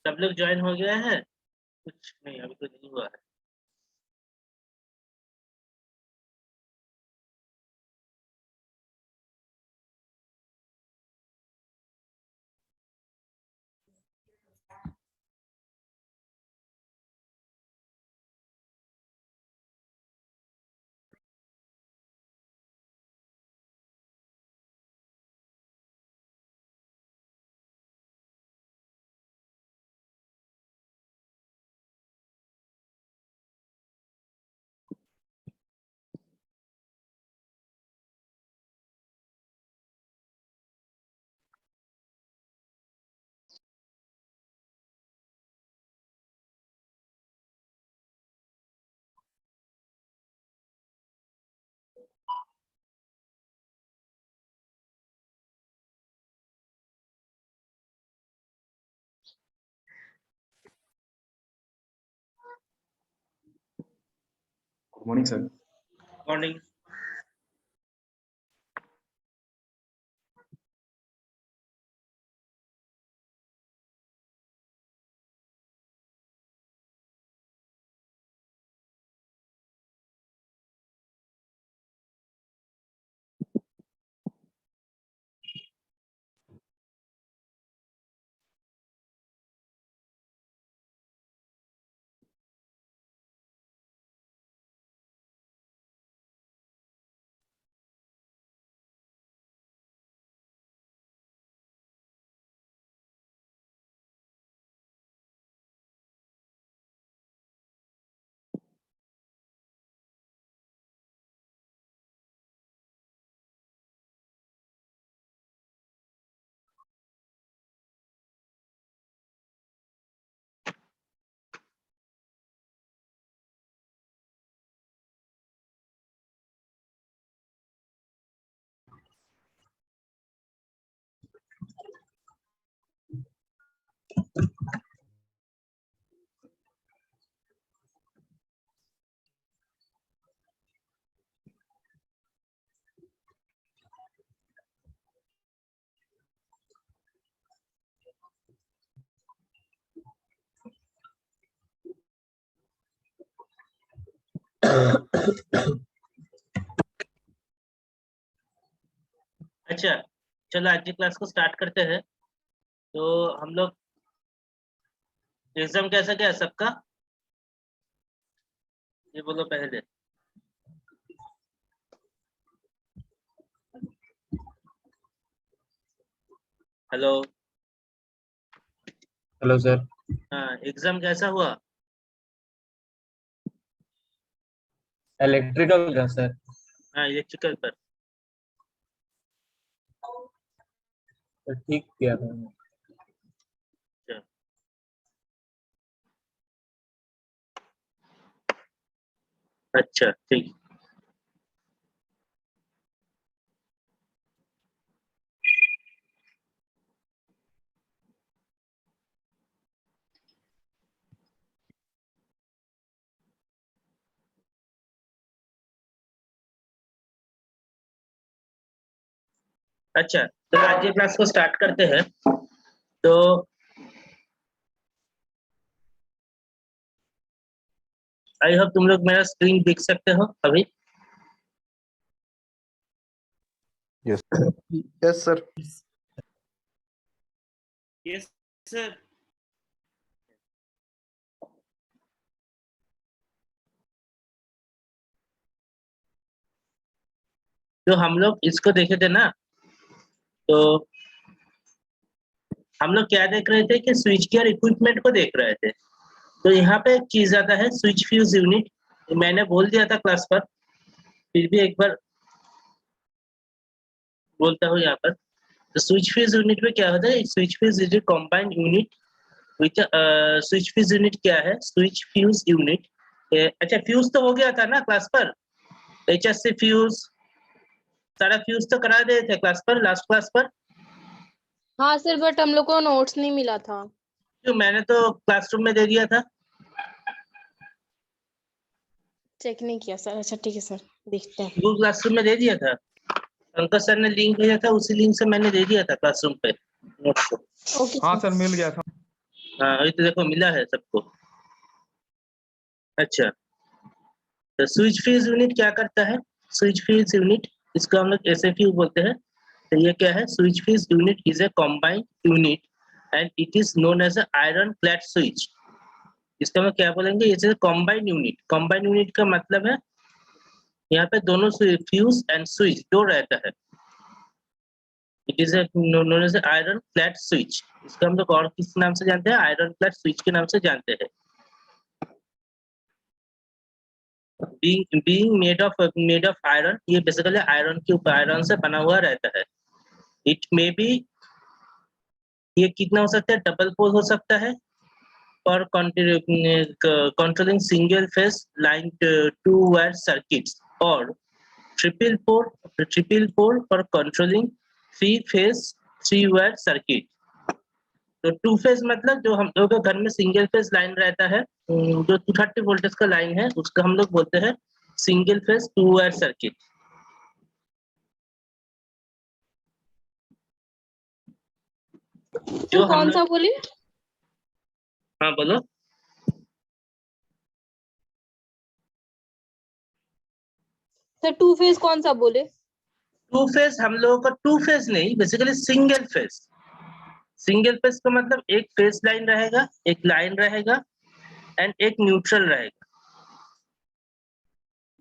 सब लोग ज्वाइन हो गया है? कुछ नहीं, अभी तो नहीं हुआ है। Good morning, sir. मॉर्निंग। अच्छा, चलो आज की क्लास को स्टार्ट करते हैं। तो हम लोग एग्जाम कैसा गया सबका? ये बोलो पहले। हेलो। Hello sir. हाँ, एग्जाम कैसा हुआ? इलेक्ट्रिकल का सर। हाँ, इलेक्ट्रिकल पर। तो ठीक किया था। अच्छा, ठीक। अच्छा, तो आज की क्लास को स्टार्ट करते हैं। तो आई होप तुम लोग मेरा स्क्रीन देख सकते हो अभी। Yes. Yes, sir. Yes sir. तो हम लोग इसको देखे थे ना, तो हम लोग क्या देख रहे थे कि स्विच गियर इक्विपमेंट को देख रहे थे। तो यहाँ पे एक चीज आता है स्विच फ्यूज यूनिट। मैंने बोल दिया था क्लास पर, फिर भी एक बार बोलता हूँ यहाँ पर। तो स्विच फ्यूज यूनिट में क्या होता है? Switch fuse is a combined unit which switch fuse unit क्या है? Switch fuse unit. अच्छा, फ्यूज तो हो गया था ना क्लास पर। HSC फ्यूज, सारा फ्यूज तो करा दिए थे क्लास पर, लास्ट क्लास पर। हाँ सर, बट हम लोग को नोट्स नहीं मिला था। क्यों? मैंने तो क्लासरूम में दे दिया था। चेक नहीं किया सर। अच्छा ठीक है सर, देखते हैं। वो क्लासरूम में दे दिया था। पंकज सर ने लिंक भेजा था, उसी लिंक से मैंने दे दिया था क्लासरूम पे नोट्स को। ओके हाँ सर। सर, मिल गया था। हाँ ये तो देखो मिला है सबको। अच्छा, तो स्विच फेज यूनिट क्या करता है? स्विच फेज यूनिट, इसको हम लोग एसएफयू बोलते हैं। तो ये क्या है? Switch phase unit is a combined unit and it is known as iron clad switch. इसका हम क्या बोलेंगे? इसे कंबाइंड यूनिट। कंबाइंड यूनिट का मतलब है यहाँ पे दोनों फ्यूज एंड स्विच दो रहता है। It is known as iron clad switch. इसको हम लोग और किस नाम से जानते हैं? आयरन क्लैड स्विच के नाम से जानते हैं। being made of iron, ये बेसिकली आयरन के ऊपर, आयरन से बना हुआ रहता है। इट मे बी, ये कितना हो सकता है? डबल पोल हो सकता है और controlling single phase line two wire circuits, और triple pole for controlling three phase three wire circuit. तो टू फेज मतलब जो हम लोग के घर में सिंगल फेज लाइन रहता है, जो 230 वोल्टेज का लाइन है, उसका हम लोग बोलते हैं single phase two wire circuit. जो सर हम कौन लोग, सा बोले? हाँ बोलो। सर टू फेज कौन सा बोले? टू फेज हम लोगों का, टू फेज नहीं, basically single phase. Single phase का मतलब एक फेज लाइन रहेगा, एक लाइन रहेगा एंड एक न्यूट्रल रहेगा।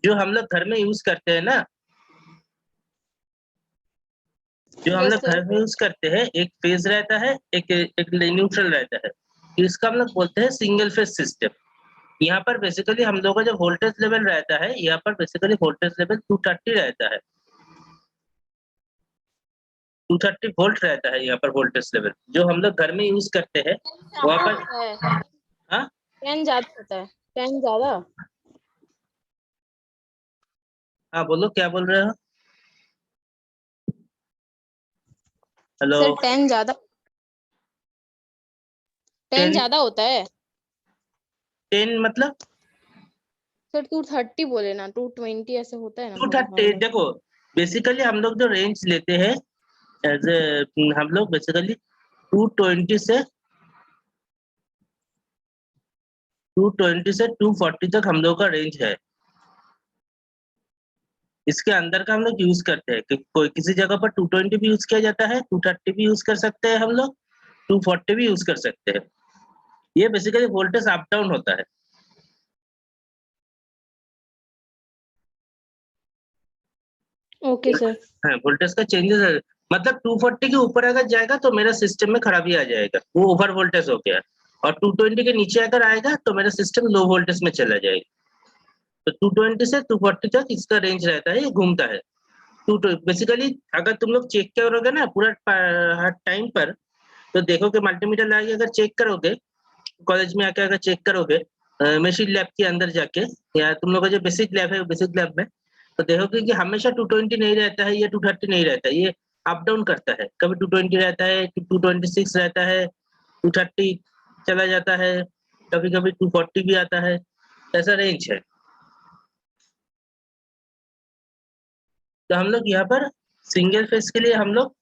जो हम लोग घर में यूज करते हैं ना, जो हम यस लोग घर सर। में यूज करते हैं, एक फेज रहता है, एक न्यूट्रल रहता है। इसका हम लोग बोलते हैं सिंगल फेज सिस्टम। यहाँ पर बेसिकली हम लोगों का जो वोल्टेज लेवल रहता है, यहाँ पर बेसिकली वोल्टेज लेवल 230 रहता है। 230 वोल्ट रहता है यहाँ पर वोल्टेज लेवल, जो हम लोग घर में यूज करते हैं वहाँ पर। हाँ 10 ज्यादा होता है, 10 ज्यादा। हाँ बोलो, क्या बोल रहे हो? हेलो। सर 10 ज्यादा, 10 10, ज्यादा होता है। 10 मतलब सर 230 बोले ना, 220 ऐसे होता है ना मेरे ख्याल 230। में। देखो बेसिकली हम लोग जो रेंज लेते हैं एज ए, हम लोग बेसिकली 220 से 240 तक हम लोग का रेंज है। इसके अंदर का हम लोग यूज करते हैं कि कोई किसी जगह पर 220 भी यूज किया जाता है, 230 भी यूज कर सकते हैं हम लोग, 240 भी यूज कर सकते हैं। ये बेसिकली वोल्टेज अप डाउन होता है। Okay sir. हाँ, वोल्टेज का चेंजेस है। मतलब 240 के ऊपर अगर जाएगा तो मेरा सिस्टम में खराबी आ जाएगा, वो ओवर वोल्टेज हो गया। और 220 के नीचे अगर आएगा तो मेरा सिस्टम लो वोल्टेज में चला जाएगा। तो 220 से 240 तक इसका रेंज रहता है, ये घूमता है। बेसिकली अगर तुम लोग चेक करोगे ना पूरा हर टाइम पर, तो देखोगे मल्टीमीटर लगा के अगर चेक करोगे, कॉलेज में आके अगर चेक करोगे, मशीन लैब के अंदर जाके, या तुम लोग का जो बेसिक लैब है बेसिक लैब में, तो देखोगे कि हमेशा 220 नहीं रहता है, ये 230 नहीं रहता है, ये अप डाउन करता है। कभी 220 रहता है, 226 रहता है, 230 चला जाता है, कभी कभी 240 भी आता है। ऐसा रेंज है। तो हम लोग यहाँ पर सिंगल फेज के लिए हम लोग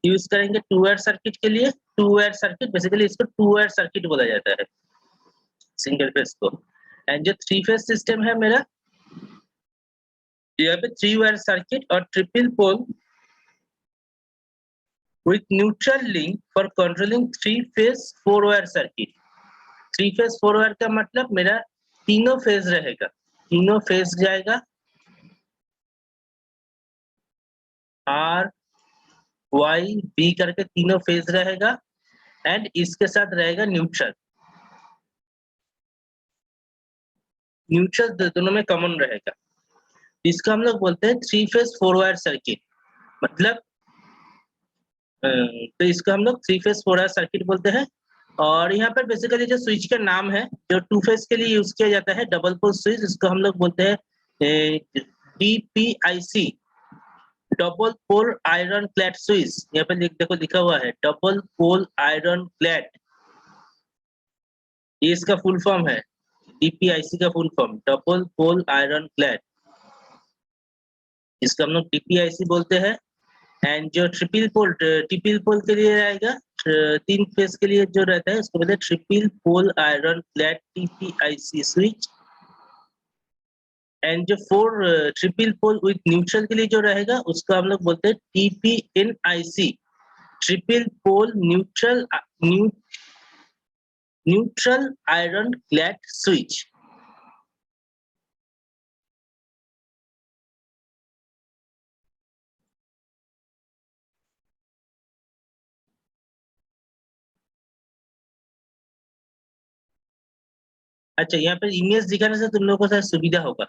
यूज करेंगे टू वायर सर्किट के लिए। टू वायर सर्किट बेसिकली इसको टू वायर सर्किट बोला जाता है सिंगल फेज को। एंड जो थ्री फेज सिस्टम है मेरा, यहाँ पे थ्री वायर सर्किट और triple pole with neutral link for controlling three phase four wire circuit. Three phase four wire का मतलब मेरा तीनों फेज रहेगा, तीनों फेज जाएगा, आर वाई बी करके तीनों फेज रहेगा, एंड इसके साथ रहेगा न्यूट्रल। न्यूट्रल दोनों में कॉमन रहेगा। इसका हम लोग बोलते हैं three phase four wire circuit. मतलब तो इसको हम लोग three phase four wire circuit बोलते हैं। और यहाँ पर बेसिकली जो स्विच का नाम है जो टू फेज के लिए यूज किया जाता है, डबल पोल स्विच, इसको हम लोग बोलते हैं DPIC, double pole iron clad switch. यहाँ पे देखो लिखा हुआ है डबल पोल आयरन क्लैड, ये इसका फुल फॉर्म है। DPIC का full form double pole iron clad, इसको हम लोग DPIC बोलते हैं। एंड जो ट्रिपल पोल के लिए आएगा, तीन फेज के लिए जो रहता है उसको बोलते हैं triple pole iron clad TPIC switch. And जो four triple pole with neutral के लिए जो रहेगा उसको हम लोग बोलते हैं TPNIC, triple pole neutral iron clad switch. अच्छा, यहाँ पे इमेज दिखाने से तुम लोगों को शायद सुविधा होगा।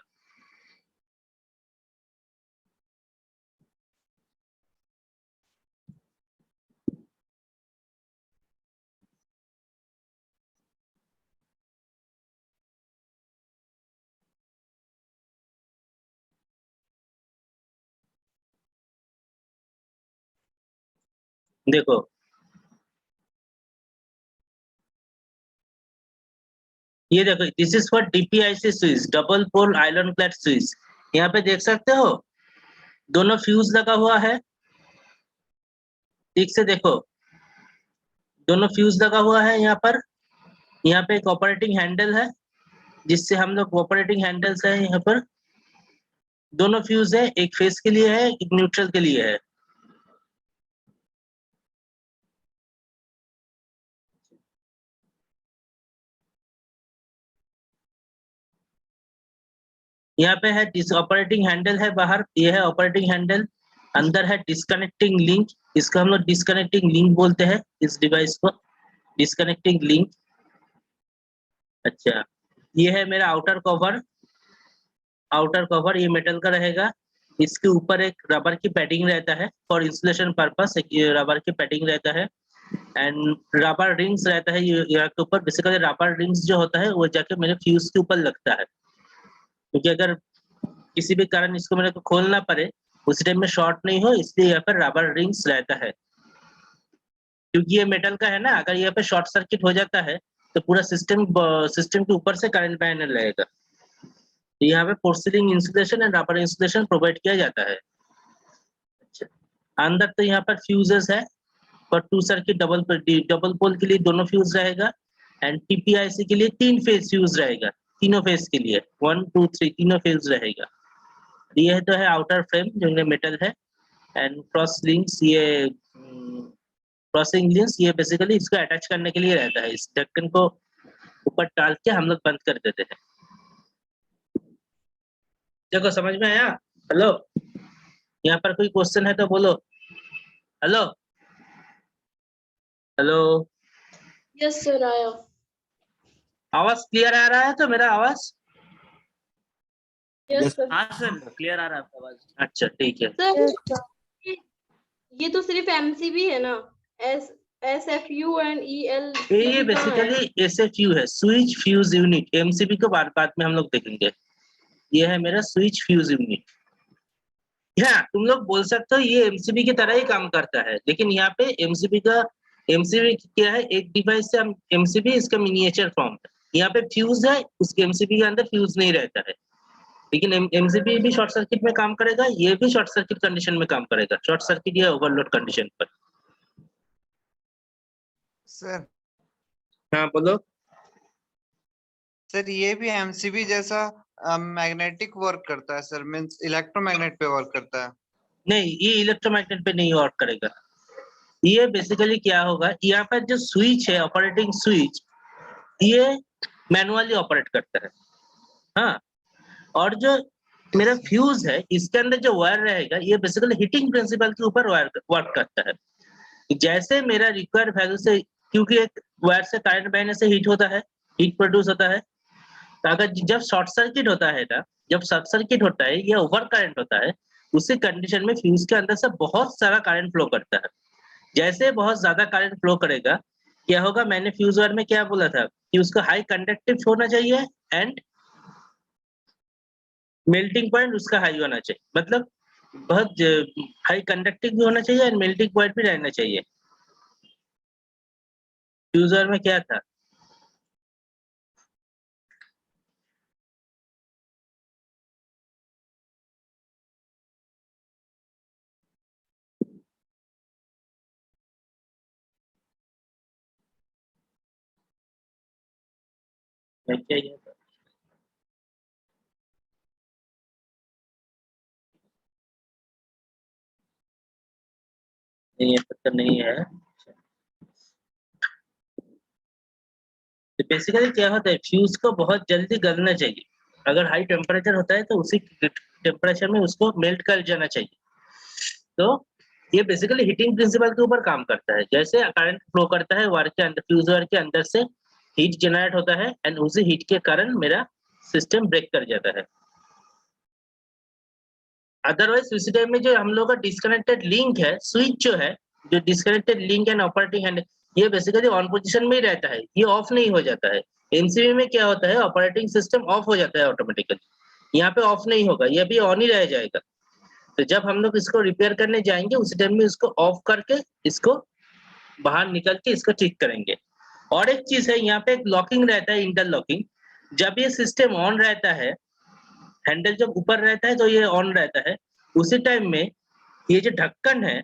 देखो, ये देखो, this is for DPIC switch, double pole iron clad switch. यहाँ पे देख सकते हो दोनों फ्यूज लगा हुआ है, ठीक से देखो, दोनों फ्यूज लगा हुआ है यहाँ पर। यहाँ पे एक ऑपरेटिंग हैंडल है जिससे हम लोग ऑपरेटिंग हैंडल्स है यहाँ पर, दोनों फ्यूज है, एक फेस के लिए है, एक न्यूट्रल के लिए है। यहाँ पे है ऑपरेटिंग हैंडल है बाहर, ये है ऑपरेटिंग हैंडल, अंदर है डिस्कनेक्टिंग लिंक, इसको हम लोग डिस्कनेक्टिंग लिंक बोलते हैं, इस डिवाइस को डिस्कनेक्टिंग लिंक। अच्छा, ये है मेरा आउटर कवर ये मेटल का रहेगा, इसके ऊपर एक रबर की पैडिंग रहता है फॉर इंसुलेशन पर्पस, एक रबर की पैडिंग रहता है, एंड रबर रिंग्स रहता है ये यहाँ के ऊपर। बेसिकली रबर रिंग्स जो होता है वो जाके मेरे फ्यूज के ऊपर लगता है, क्योंकि अगर किसी भी कारण इसको मेरे को खोलना पड़े उस टाइम में शॉर्ट नहीं हो, इसलिए यहाँ पर रबर रिंग्स रहता है। क्योंकि ये मेटल का है ना, अगर यहाँ पे शॉर्ट सर्किट हो जाता है तो पूरा सिस्टम के ऊपर से करंट बहने लगेगा। यहाँ पे porcelain insulation and rubber insulation provide किया जाता है। अच्छा, अंदर तो यहाँ पर फ्यूजेस है और टू सर्किट डबल पोल के लिए दोनों फ्यूज रहेगा, एंड TPIC के लिए तीन फेज फ्यूज रहेगा, तीनों फेज के लिए 1 2 3 तीनों फेज रहेगा। ये तो है आउटर फ्रेम जो मेटल है, एंड क्रॉस लिंक्स, ये क्रॉसिंग लिंक्स ये बेसिकली इसको अटैच करने के लिए रहता है, इस ढक्कन को ऊपर डाल के हम लोग बंद कर देते हैं। देखो, समझ में आया? हेलो, यहाँ पर कोई क्वेश्चन है तो बोलो। हेलो हेलो, यस सर आया। आवाज क्लियर आ रहा है तो मेरा आवाज? Yes sir. हाँ सर, क्लियर आ रहा है आपका आवाज। अच्छा, ठीक है। सर ये तो सिर्फ MCB है ना, SFU एंड EL ये बेसिकली SFU है, स्विच फ्यूज यूनिट। MCB को बाद में हम लोग देखेंगे। ये है मेरा स्विच फ्यूज यूनिट। हाँ, तुम लोग बोल सकते हो ये MCB की तरह ही काम करता है, लेकिन यहाँ पे MCB क्या है, एक डिवाइस से हम MCB इसका मिनिएचर फॉर्म है। यहाँ पे फ्यूज है, उस MCB के अंदर फ्यूज नहीं रहता है, लेकिन MCB भी शॉर्ट सर्किट में काम करेगा, ये भी शॉर्ट सर्किट कंडीशन में काम करेगा, शॉर्ट सर्किट या ओवरलोड कंडीशन पर। सर हाँ बोलो। सर ये भी एमसीबी जैसा मैग्नेटिक वर्क करता है सर, मींस इलेक्ट्रोमैग्नेट पे वर्क करता है? नहीं, ये इलेक्ट्रोमैग्नेट पे नहीं वर्क करेगा। ये बेसिकली क्या होगा, यहाँ पर जो स्विच है, ऑपरेटिंग स्विच, ये मैनुअली ऑपरेट करता है। हाँ, और जो मेरा फ्यूज है इसके अंदर जो वायर रहेगा ये बेसिकली हीटिंग प्रिंसिपल के ऊपर वर्क करता है। जैसे मेरा रिक्वायर्ड वैल्यू से, क्योंकि एक वायर से करंट बहने से हीट होता है, हीट प्रोड्यूस होता है, तो अगर जब शॉर्ट सर्किट होता है ना, जब शॉर्ट सर्किट होता है या ओवर करंट होता है, उसी कंडीशन में फ्यूज के अंदर से बहुत सारा करंट फ्लो करता है। जैसे बहुत ज्यादा करंट फ्लो करेगा, क्या होगा, मैंने फ्यूज वायर में क्या बोला था कि उसको हाई कंडक्टिव होना चाहिए एंड मेल्टिंग पॉइंट उसका हाई होना चाहिए, मतलब बहुत हाई कंडक्टिव भी होना चाहिए एंड मेल्टिंग पॉइंट भी रहना चाहिए। फ्यूज वायर में क्या था, क्या ये नहीं, ये पता नहीं है। तो बेसिकली क्या होता है, फ्यूज को बहुत जल्दी गलना चाहिए। अगर हाई टेम्परेचर होता है तो उसी टेम्परेचर में उसको मेल्ट कर जाना चाहिए। तो ये बेसिकली हीटिंग प्रिंसिपल के ऊपर काम करता है। जैसे करंट फ्लो करता है वायर के अंदर, फ्यूज वायर के अंदर से हीट जनरेट होता है एंड उसी हीट के कारण मेरा सिस्टम ब्रेक कर जाता है। अदरवाइज उसी टाइम में जो हम लोग का डिस्कनेक्टेड लिंक है, स्विच जो है, जो disconnected link and operating hand, ये बेसिकली ऑन पोजीशन में ही रहता है, ये ऑफ नहीं हो जाता है। एमसीबी में क्या होता है, ऑपरेटिंग सिस्टम ऑफ हो जाता है ऑटोमेटिकली, यहाँ पे ऑफ नहीं होगा, ये भी ऑन ही रह जाएगा। तो जब हम लोग इसको रिपेयर करने जाएंगे उस टाइम में इसको ऑफ करके इसको बाहर निकल के इसको ठीक करेंगे। और एक चीज है, यहाँ पे एक लॉकिंग रहता है, इंटरलॉकिंग। जब ये सिस्टम ऑन रहता है, हैंडल जब ऊपर रहता है तो ये ऑन रहता है, उसी टाइम में ये जो ढक्कन है,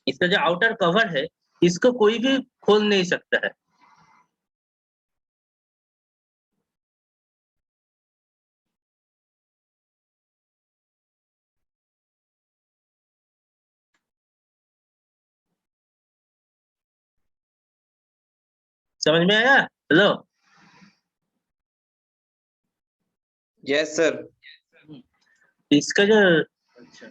इसका जो आउटर कवर है, इसको कोई भी खोल नहीं सकता है। समझ में आया? Hello, yes sir. इसका जो अच्छा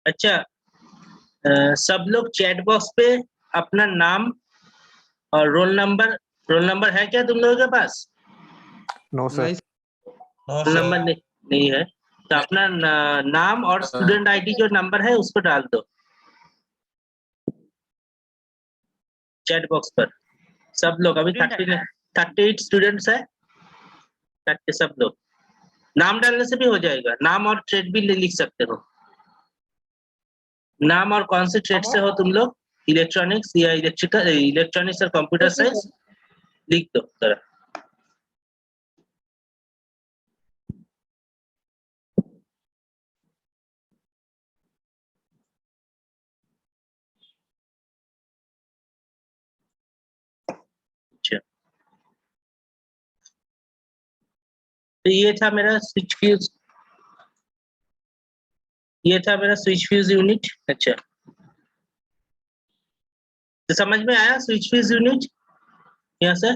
अच्छा, सब लोग चैट बॉक्स पे अपना नाम और रोल नंबर है क्या तुम लोगों के पास? No sir. रोल नंबर नहीं है तो अपना नाम और स्टूडेंट आईडी जो नंबर है उसको डाल दो चैट बॉक्स पर। सब लोग अभी 38 स्टूडेंट्स है, 30 सब लोग। नाम डालने से भी हो जाएगा, नाम और ट्रेड भी लिख सकते हो। नाम और कौन से ट्रेड से हो तुम लोग, इलेक्ट्रॉनिक्स या इलेक्ट्रिकल, इलेक्ट्रॉनिक्स और कंप्यूटर साइंस, लिख दो जरा। अच्छा, तो ये था मेरा स्विच फ्यूज, ये था मेरा स्विच फ्यूज यूनिट। अच्छा, तो समझ में आया स्विच फ्यूज यूनिट यहाँ से?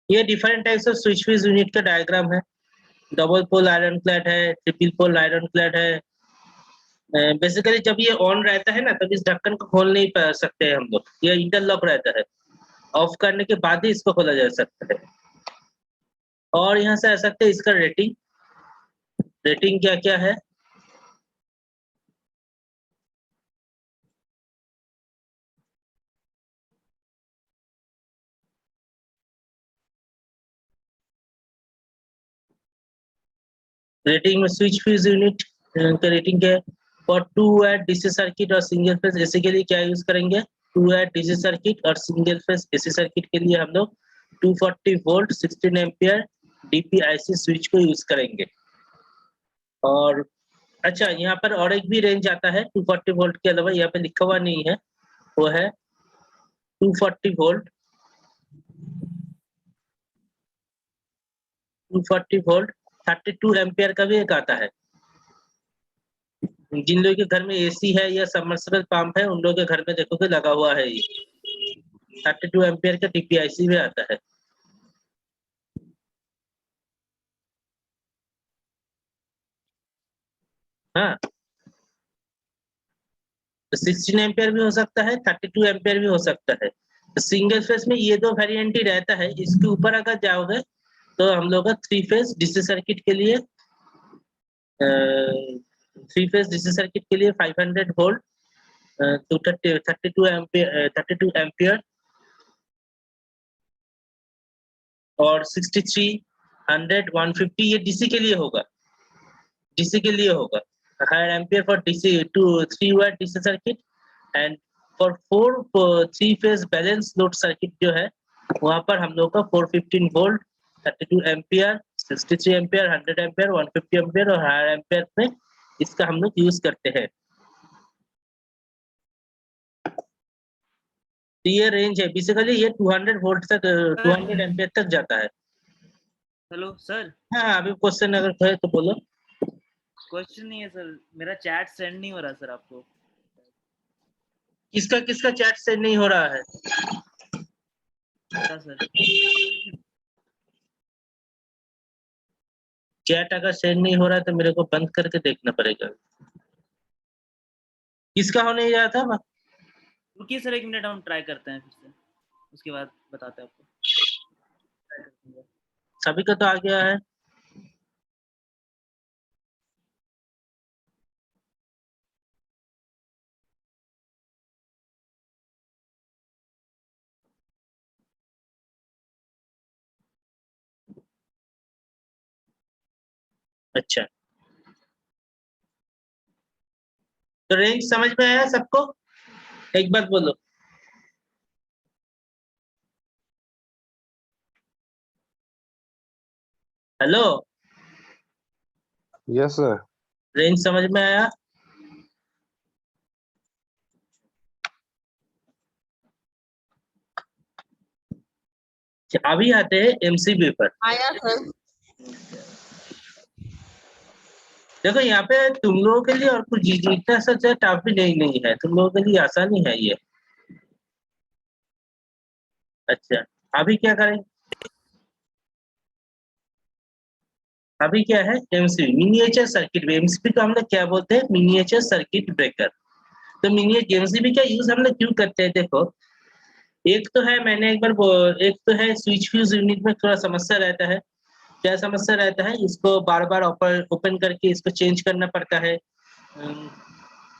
ये different types off switch fuse unit का डायग्राम है। डबल पोल आयरन क्लैड है, ट्रिपल पोल आयरन क्लैड है। बेसिकली जब ये ऑन रहता है ना, तब इस ढक्कन को खोल नहीं पा सकते हम लोग, ये इंटरलॉक रहता है। ऑफ करने के बाद ही इसको खोला जा सकता है। और यहाँ से आ सकते हैं इसका रेटिंग, रेटिंग क्या क्या है। रेटिंग में स्विच फ्यूज यूनिट का रेटिंग क्या है? फॉर 2 वाट डीसी सर्किट और सिंगल फेज एसी के लिए क्या यूज करेंगे? 2 वाट डीसी सर्किट और सिंगल फेज एसी सर्किट के लिए हम लोग 240 वोल्ट 16 एम्पियर डीपीआईसी स्विच को यूज करेंगे। और अच्छा, यहाँ पर और एक भी रेंज आता है 240 वोल्ट के अलावा, यहाँ पे लिखा हुआ नहीं है, वो है 240 वोल्ट 240 वोल्ट 32 एम्पियर का भी एक आता है। जिन लोगों के घर में एसी है या सबमर्सिबल पंप है उन लोगों के घर में देखोगे लगा हुआ है ये 32 एम्पियर का टीपीआईसी भी आता है। हाँ, तो 16 एम्पियर भी हो सकता है, 32 एम्पियर भी हो सकता है। तो सिंगल फेज में ये दो वेरिएंट ही रहता है। इसके ऊपर अगर जाओगे तो हम लोग का 3 फेज डीसी सर्किट के लिए 3 फेज डीसी सर्किट के लिए 500 वोल्ट तो 32 एम्पियर और 63 100 150 ये डीसी के लिए होगा, डीसी के लिए होगा। Higher ampere for DC to 3 watt DC circuit and for 3 phase balance load circuit जो है वहां पर हम लोग का 415 volt 32 ampere 63 ampere 100 ampere 150 ampere और हायर एम्पियर में इसका हम लोग यूज करते हैं। तो ये रेंज है बेसिकली ये 200 वोल्ट तक 200 एम्पियर तक जाता है। हेलो सर, हाँ, अभी क्वेश्चन अगर है तो बोलो। क्वेश्चन नहीं है सर, मेरा चैट सेंड नहीं हो रहा सर आपको। किसका किसका चैट से नहीं हो रहा है? क्या सर? चैट अगर सेंड नहीं हो रहा है तो मेरे को बंद करके देखना पड़ेगा। किसका हो नहीं रहा था? रुकिए सर, 1 मिनट हम ट्राई करते हैं फिर से, उसके बाद बताते हैं आपको। सभी का तो आ गया है। अच्छा, तो रेंज समझ में आया सबको? एक बात बोलो। Hello, yes sir. रेंज समझ में आया? अभी आते हैं एमसीबी पर। आया सर। देखो यहाँ पे तुम लोगों के लिए और कुछ इतना सा टफ भी नहीं है, तुम लोगों के लिए आसानी है ये। अच्छा, अभी क्या करें? अभी क्या है? MCB miniature circuit. एमसीबी को हम लोग क्या बोलते हैं? Miniature circuit breaker. तो मिनिएचर एमसीबी का यूज हम लोग क्यों करते हैं? देखो, एक तो है मैंने एक तो है स्विच फ्यूज यूनिट में थोड़ा समस्या रहता है। क्या समस्या रहता है? इसको बार बार ओपन करके इसको चेंज करना पड़ता है।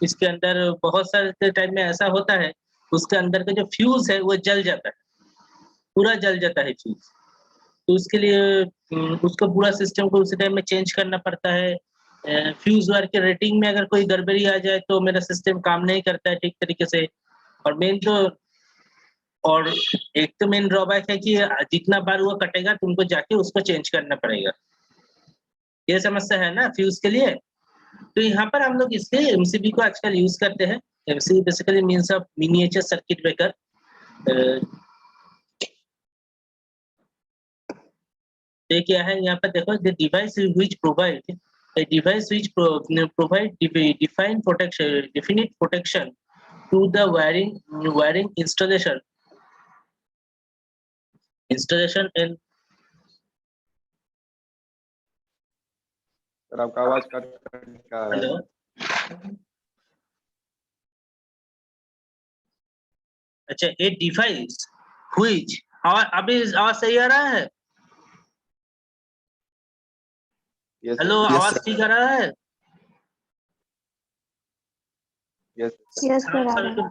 इसके अंदर बहुत सारे टाइम में ऐसा होता है उसके अंदर का जो फ्यूज है वो जल जाता है, पूरा जल जाता है फ्यूज। तो उसके लिए उसको पूरा सिस्टम को उसी टाइम में चेंज करना पड़ता है। फ्यूज वायर के रेटिंग में अगर कोई गड़बड़ी आ जाए तो मेरा सिस्टम काम नहीं करता है ठीक तरीके से। और एक तो मेन ड्रॉबैक है कि जितना बार वो कटेगा तुमको जाके उसको चेंज करना पड़ेगा। ये समस्या है ना फ्यूज के लिए। तो यहाँ पर हम लोग इसके एमसीबी को आजकल यूज करते हैं। MCB basically means of miniature circuit breaker. ये क्या है? यहाँ पर देखो, the device which provide a device which provide defined protection definite protection to the wiring installation and sir आपका आवाज कट का है। हेलो, अच्छा, ए डिवाइस व्हिच अभी आवाज सही आ रहा है? यस हेलो, आवाज ठीक आ रहा है? यस यस सर आ रहा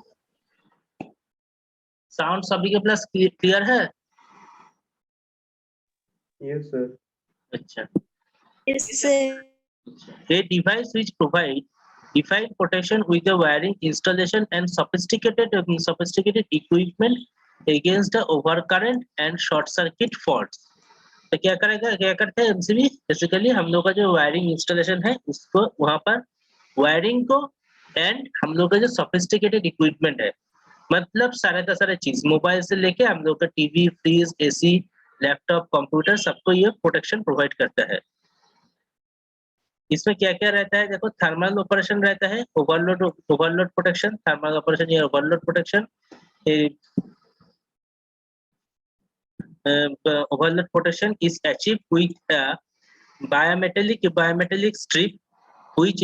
है। साउंड सभी के प्लस क्लियर है? Yes sir. अच्छा, इससे a device which provide defined protection with the wiring installation and sophisticated equipment against the overcurrent and short circuit faults। तो क्या करते हैं एमसीबी? बेसिकली हम लोग का जो वायरिंग इंस्टॉलेशन है उसको वहां पर वायरिंग को एंड हम लोग का जो सोफिस्टिकेटेड इक्विपमेंट है, मतलब सारे का सारा चीज मोबाइल से लेके हम लोग का TV fridge AC laptop, computer, सबको ये प्रोटेक्शन प्रोवाइड करता है। इसमें क्या क्या रहता है देखो, थर्मल ऑपरेशन रहता है, ओवरलोड प्रोटेक्शन, थर्मल ऑपरेशन या overload protection. Overload protection is achieved with a bimetallic strip which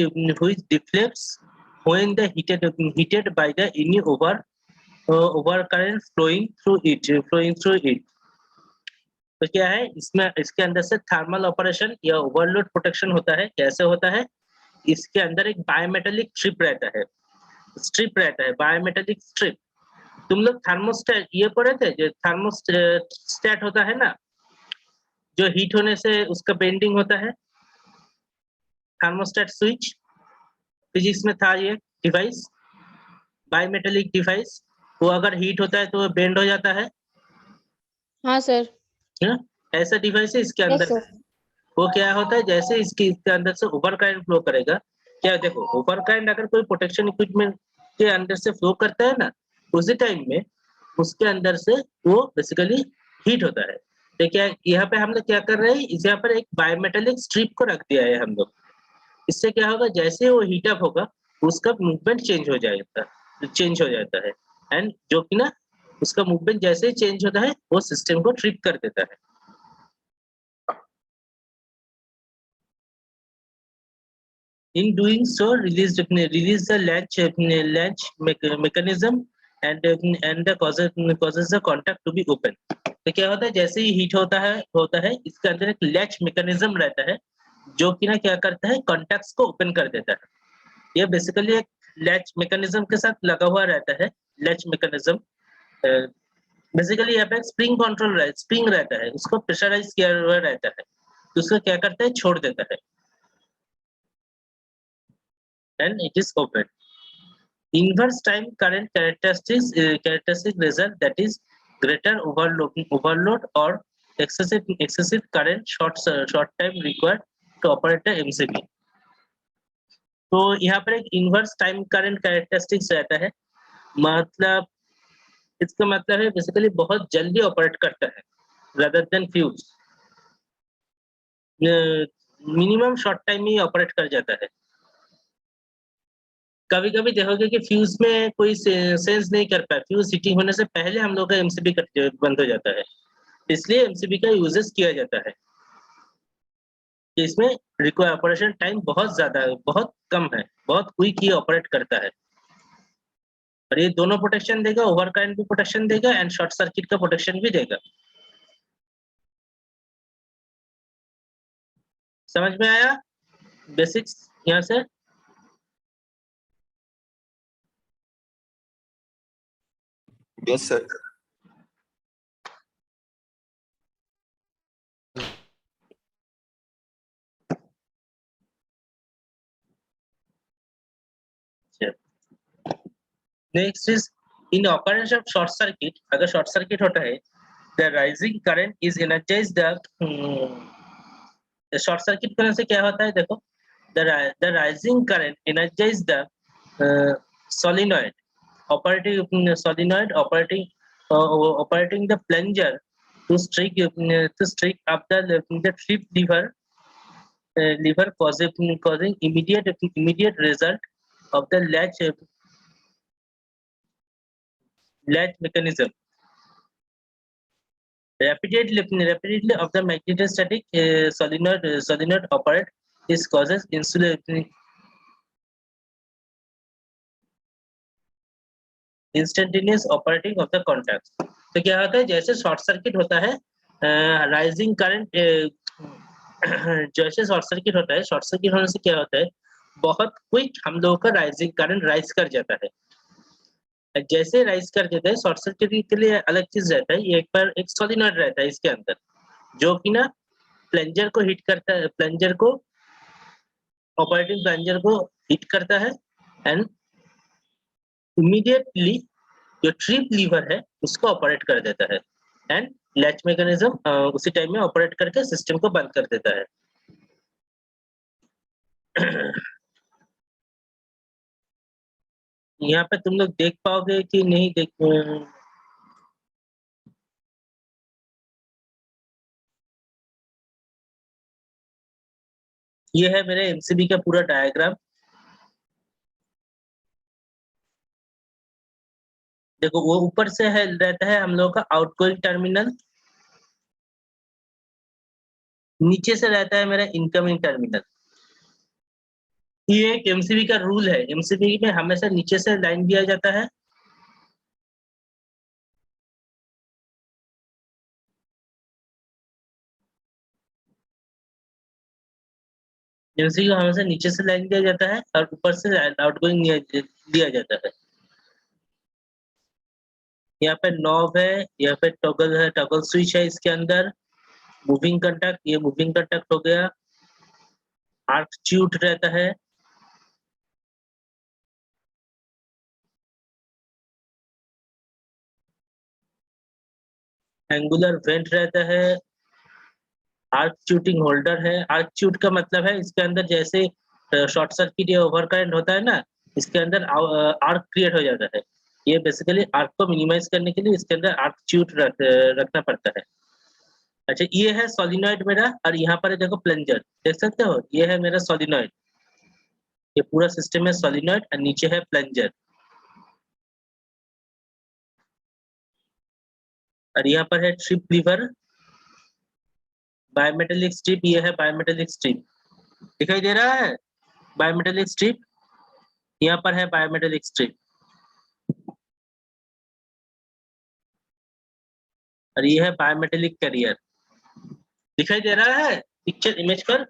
deflects when the heated by the any overcurrent flowing through it. तो क्या है इसमें, इसके अंदर से थर्मल ऑपरेशन या ओवरलोड प्रोटेक्शन होता है। कैसे होता है, इसके अंदर एक बायोमेटेलिक स्ट्रिप रहता है, बायोमेटेलिक स्ट्रिप। तुम लोग थर्मोस्टेट ये पढ़े थे, जो थर्मोस्टेट होता है ना, जो हीट होने से उसका बेंडिंग होता है, थर्मोस्टेट स्विच, फिजिक्स में था ये डिवाइस, बायोमेटेलिक डिवाइस। वो अगर हीट होता है तो बेंड हो जाता है। हाँ सर। ऐसा डिवाइस है इसके अंदर। वो क्या होता है, जैसे इसके अंदर से ओवर करंट फ्लो करेगा, क्या देखो, ओवर करंट अगर कोई प्रोटेक्शन इक्विपमेंट के अंदर से फ्लो करता है ना, उसी टाइम में उसके अंदर से वो बेसिकली हीट होता है। तो क्या यहाँ पे हम लोग क्या कर रहे हैं, यहाँ पर एक बायोमेटेलिक स्ट्रिप को रख दिया है हम लोग। इससे क्या होगा, जैसे वो हीट अप होगा उसका मूवमेंट चेंज हो जाता है, एंड जो कि ना उसका मूवमेंट जैसे ही चेंज होता है वो सिस्टम को ट्रिप कर देता है। In doing so, release the latch mechanism and the causes the contact to be open. तो क्या होता है, जैसे ही हीट होता है इसके अंदर एक लैच मैकेनिज्म रहता है जो कि ना क्या करता है, कॉन्टैक्ट्स को ओपन कर देता है। ये बेसिकली एक लैच मैकेनिज्म के साथ लगा हुआ रहता है। लैच मैकेनिज्म बेसिकली यहाँ पे स्प्रिंग रहता है, उसको प्रेशराइज किया हुआ रहता है, तो उसको क्या करता है, छोड़ देता है, and it is open. Inverse time current characteristic result, that is greater overload or excessive current short time required to operate the MCB. तो यहाँ पर एक इनवर्स टाइम करंट कैरेक्टरिस्टिक्स रहता है, मतलब इसका मतलब है बेसिकली बहुत जल्दी ऑपरेट करता है rather than fuse. Minimum short time में ऑपरेट कर जाता है। कभी कभी देखोगे कि फ्यूज में कोई सेंस नहीं कर पाए, फ्यूज हीटिंग होने से पहले हम लोग का एमसीबी बंद हो जाता है, इसलिए एमसीबी का यूजेस किया जाता है। इसमें रिक्वायर ऑपरेशन टाइम बहुत ज्यादा है, बहुत कम है, बहुत क्विक ही ऑपरेट करता है, और ये दोनों प्रोटेक्शन देगा, ओवर करंट भी प्रोटेक्शन देगा एंड शॉर्ट सर्किट का प्रोटेक्शन भी देगा। समझ में आया बेसिक्स यहाँ से? Yes, sir. Next is in occurrence of short circuit. अगर शॉर्ट सर्किट होता है, the rising current is energise the short circuit करने से क्या होता है, देखो, the rising current energise the solenoid operating the plunger to strike up the trip lever causing immediate result of the latch mechanism. Rapidity of the magnetostatic solenoid operate. This causes instantaneous operating of the contact. तो क्या होता है, जैसे short circuit होता है, rising current जैसे short circuit होता है, शॉर्ट सर्किट होने से क्या होता है, बहुत क्विक हम लोगों का राइजिंग करंट राइज कर जाता है। जैसे राइज कर देता है, शॉर्ट सर्किट के लिए अलग चीज रहता है, ये एक बार एक सोलिनॉइड रहता है इसके अंदर, जो कि ना प्लंजर को हिट करता है, प्लंजर को ऑपरेटिंग प्लंजर को हिट करता है एंड इमीडिएटली जो ट्रिप लीवर है उसको ऑपरेट कर देता है एंड लैच मैकेनिज्म उसी टाइम में ऑपरेट करके सिस्टम को बंद कर देता है। यहाँ पे तुम लोग देख पाओगे कि नहीं देख, ये है मेरे एमसीबी का पूरा डायग्राम। देखो वो ऊपर से है रहता है हम लोगों का आउटगोइंग टर्मिनल, नीचे से रहता है मेरा इनकमिंग टर्मिनल। ये एक एमसीबी का रूल है, एमसीबी में हमेशा नीचे से लाइन दिया जाता है, एमसीबी को हमेशा नीचे से लाइन दिया जाता है और ऊपर से आउटगोइंग दिया जाता है। यहाँ पे नॉब है, यहाँ पे टॉगल है, टॉगल स्विच है, इसके अंदर मूविंग कंटैक्ट, ये मूविंग कंटैक्ट हो गया, आर्क ट्यूट रहता है, एंगुलर वेंट रहता है, आर्क ट्यूटिंग होल्डर है। आर्क ट्यूट का मतलब है इसके अंदर जैसे शॉर्ट सर्किट या ओवर करंट होता है ना, इसके अंदर आर्क क्रिएट हो जाता है। ये बेसिकली आर्क को मिनिमाइज करने के लिए इसके अंदर आर्क ट्यूट रखना पड़ता है। अच्छा ये है सोलिनॉइड मेरा, और यहाँ पर देखो प्लंजर देख सकते हो, ये है मेरा सोलिनॉइड, ये पूरा सिस्टम है सोलिनॉइड और नीचे है प्लंजर। और यहाँ पर है ट्रिप लीवर, बायोमेटेलिक स्ट्रिप, ये है बायोमेटेलिक स्ट्रिप, दिखाई दे रहा है बायोमेटेलिक स्ट्रिप, यहाँ पर है बायोमेटेलिक स्ट्रिप। और ये है बायोमेटेलिक कैरियर, दिखाई दे रहा है पिक्चर इमेज पर।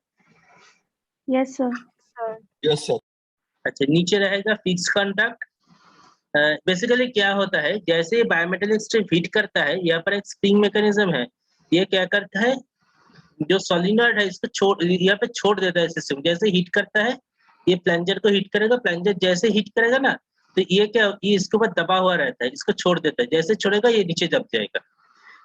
Yes sir. Yes, sir. अच्छा नीचे रहेगा फिक्स कॉन्टैक्ट। बेसिकली क्या होता है, जैसे बायोमेटेलिक स्ट्रिप हीट करता है, यहाँ पर एक स्प्रिंग मैकेनिज्म है, ये क्या करता है, जो सोलिनॉइड है इसको छोड़, यहाँ पे छोड़ देता है सिस्टम, जैसे हीट करता है ये प्लंजर को हीट करेगा, प्लंजर जैसे हीट करेगा ना तो ये क्या, ये इसके ऊपर दबा हुआ रहता है, इसको छोड़ देता है, जैसे छोड़ेगा ये नीचे दब जाएगा।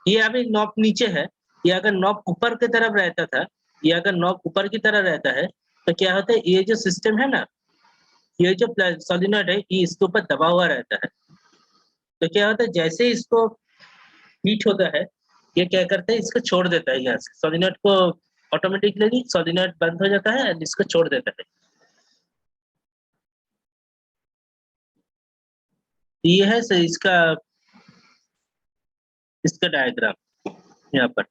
ये अभी नॉब नीचे है, ये अगर नॉब ऊपर की तरफ रहता था, ये अगर नॉब ऊपर की तरफ रहता है तो क्या होता है, ये जो सिस्टम है ना, ये जो सोलिनॉइड है ये इसके ऊपर दबा हुआ रहता है। तो क्या होता है, जैसे इसको हीट होता है ये क्या करता है, इसको छोड़ देता है, यहाँ से सोलिनॉइड को ऑटोमेटिकली सोलिनॉइड बंद हो जाता है और इसको छोड़ देता है। ये है इसका इसका डायग्राम यहाँ पर।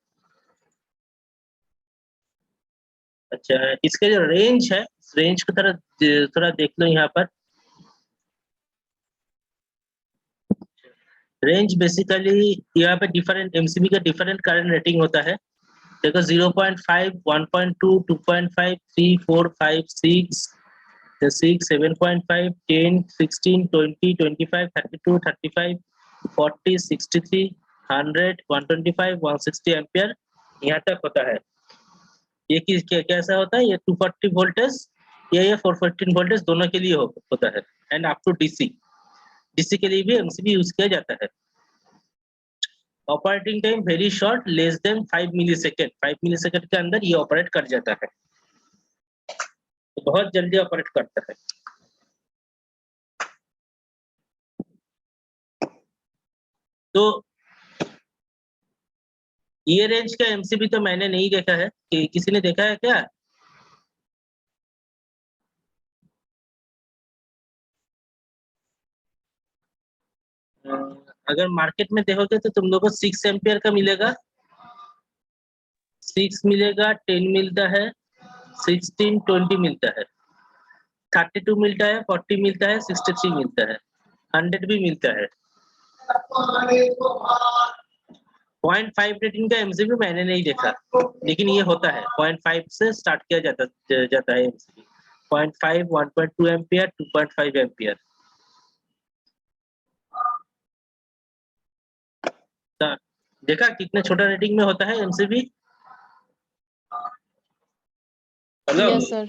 अच्छा इसका जो रेंज है, रेंज की तरह थोड़ा देख लो यहाँ पर। रेंज बेसिकली यहाँ पे डिफरेंट एमसीबी का डिफरेंट करंट रेटिंग होता है। देखो 0.5, 1.2, 2.5, 3, 4, 5, 6, 6, 7.5, 10, 16, 20, 25, 32, 35, 40, 63, 100, 125, 160 एम्पियर यहाँ तक होता है। ये कैसा होता है, ये 240 वोल्टेज ये 414 वोल्टेज दोनों के लिए होता है, and up to DC, DC के लिए भी एमसीबी यूज किया जाता है। Operating time very short, less than 5 millisecond, 5 millisecond के अंदर ये ऑपरेट कर जाता है, तो बहुत जल्दी ऑपरेट करता है। तो ये रेंज का एमसीबी तो मैंने नहीं देखा है, कि किसी ने देखा है क्या? अगर मार्केट में देखोगे तो तुम लोगों को 6 एम्पियर का मिलेगा, 6 मिलेगा, 10 मिलता है, 16, 20 मिलता है, 32 मिलता है, 40 मिलता है, 63 मिलता है, 100 भी मिलता है। 0.5 रेटिंग का एमसीबी मैंने नहीं देखा, लेकिन ये होता है 0.5 से स्टार्ट किया जाता है एमसीबी, 0.5, 1.2 एम्पियर, 2.5 एम्पियर। देखा कितने छोटा रेटिंग में होता है MCB? Hello yes sir.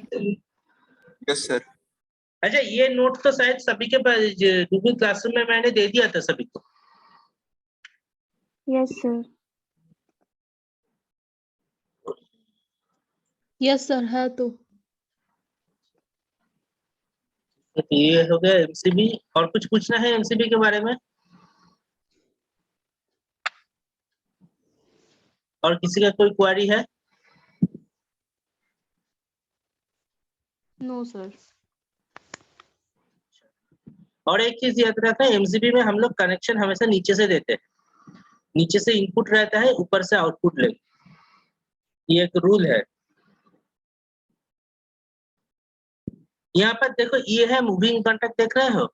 Yes, sir. अच्छा ये नोट तो शायद सभी के पास गूगल क्लासरूम में मैंने दे दिया था सभी को। Yes sir. यस सर है तो। तो ये हो गया एमसीबी। और कुछ पूछना है एमसीबी के बारे में? और किसी का कोई क्वेरी है? No sir. और एक चीज याद रखना, एमसीबी में हम लोग कनेक्शन हमेशा नीचे से देते हैं, नीचे से इनपुट रहता है, ऊपर से आउटपुट ले, ये एक रूल है। यहाँ पर देखो ये है मूविंग कॉन्टैक्ट, देख रहे हो,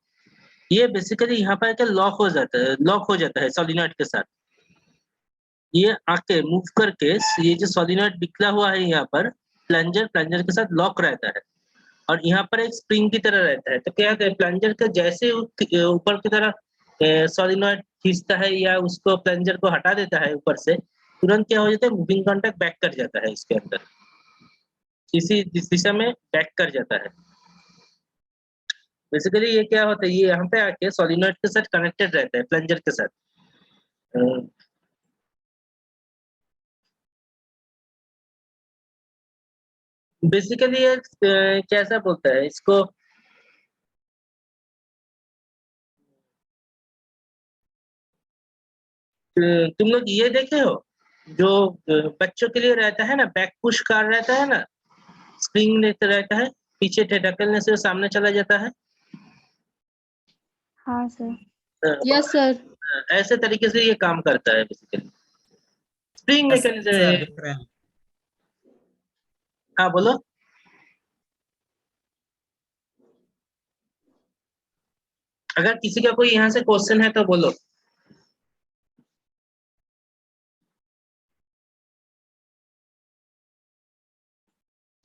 ये बेसिकली यहाँ पर आके लॉक हो जाता है सोलिनॉइड के साथ। ये आके मूव करके ये जो सोलिनॉइड निकला हुआ है यहाँ पर प्लंजर के साथ लॉक रहता है, और यहाँ पर एक स्प्रिंग की तरह रहता है। तो क्या है, प्लंजर के जैसे ऊपर की तरह सोलिनॉइड खींचता है या उसको प्लंजर को हटा देता है ऊपर से, तुरंत क्या हो जाता है, मूविंग कॉन्टैक्ट बैक कर जाता है इसके अंदर, इसी दिशा में बैक कर जाता है। बेसिकली ये क्या होता है, ये यहाँ पे आके सोलिनॉइड के साथ कनेक्टेड रहता है, प्लंजर के साथ। बेसिकली ये कैसा बोलता है इसको, तुम लोग ये देखे हो जो बच्चों के लिए रहता है ना, बैक पुश कार रहता है ना, स्प्रिंग लेते रहता है, पीछे ढकेलने से वो सामने चला जाता है। हाँ सर। Yes sir. ऐसे तरीके से ये काम करता है बेसिकली, स्प्रिंग मैकेनिज्म। हाँ बोलो। अगर किसी का कोई यहाँ से क्वेश्चन है तो बोलो।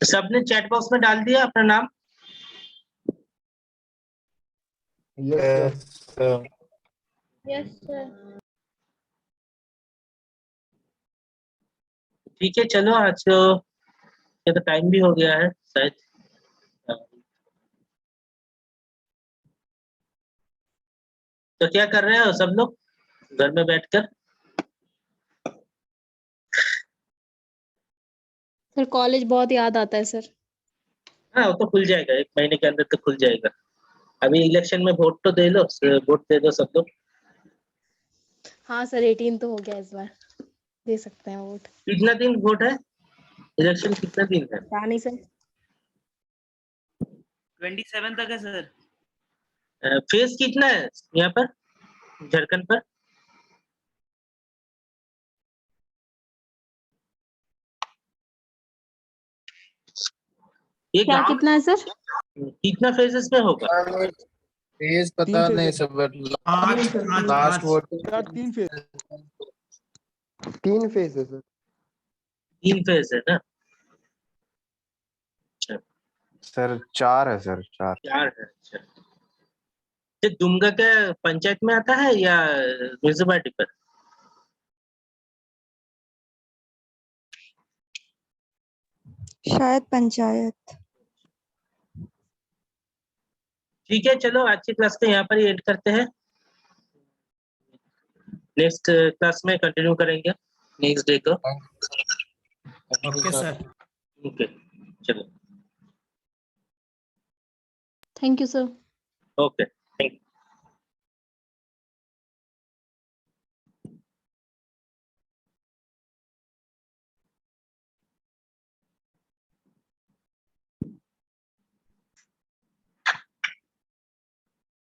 सबने चैट बॉक्स में डाल दिया अपना नाम? Yes sir. Yes sir. ठीक है, चलो आज ये तो टाइम भी हो गया है शायद। तो क्या कर रहे हो सब लोग घर में बैठकर? सर कॉलेज बहुत याद आता है सर। हाँ वो तो खुल जाएगा, 1 महीने के अंदर तो खुल जाएगा। अभी इलेक्शन में वोट तो दे लो, वोट दे दो सब लोग। हाँ सर 18 तो हो गया इस बार, दे सकते हैं वोट। कितना दिन वोट है, इलेक्शन कितना दिन है? पता नहीं सर। 27 तक है सर। फेस कितना है यहाँ पर झारखंड पर? ये क्या गांव कितना है सर? कितना फेजेस में होगा? फेज पता नहीं सब, लास्ट वोट 3 फेज है सर। 3 फेज है ना? अच्छा, सर 4 है सर, 4। 4 है। अच्छा, ये दुमका क्या पंचायत में आता है या म्यूनिसिपैलिटी पर? शायद पंचायत। ठीक है, चलो आज की क्लास को यहाँ पर ही एंड करते हैं। नेक्स्ट क्लास में कंटिन्यू करेंगे नेक्स्ट डे को। Okay sir. ओके चलो, थैंक यू सर। ओके।